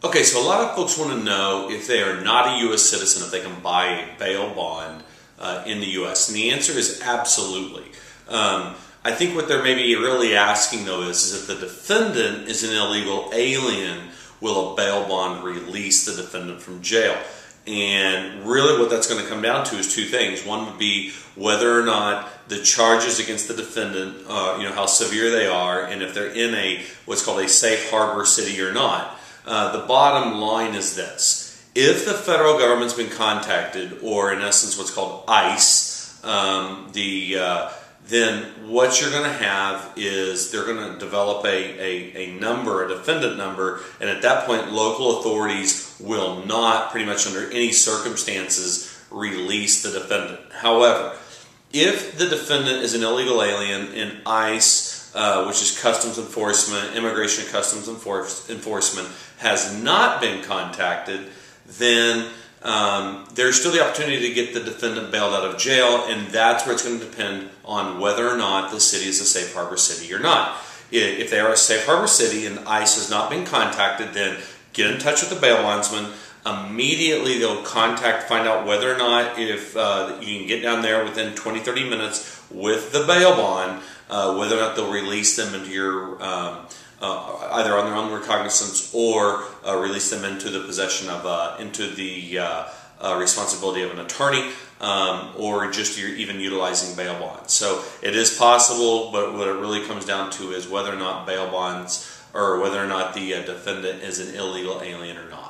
Okay, so a lot of folks want to know if they are not a U.S. citizen, if they can buy a bail bond in the U.S. And the answer is absolutely. I think what they're maybe really asking, though, is if the defendant is an illegal alien, will a bail bond release the defendant from jail? And really what that's going to come down to is two things. One would be whether or not the charges against the defendant, how severe they are, and if they're in what's called a safe harbor city or not. The bottom line is this. If the federal government's been contacted, or in essence what's called ICE, then what you're going to have is they're going to develop a number, a defendant number, and at that point local authorities will not, pretty much under any circumstances, release the defendant. However, if the defendant is an illegal alien and ICE, which is Customs Enforcement, Immigration and Customs Enforcement, has not been contacted, then there's still the opportunity to get the defendant bailed out of jail, and that's where it's going to depend on whether or not the city is a safe harbor city or not. If they are a safe harbor city and ICE has not been contacted, then get in touch with the bail bondsman. Immediately they'll find out whether or not if you can get down there within 20-30 minutes with the bail bond, whether or not they'll release them into your either on their own recognizance or release them into the possession of into the responsibility of an attorney, or just even utilizing bail bonds. So it is possible, but what it really comes down to is whether or not bail bonds, or whether or not the defendant is an illegal alien or not.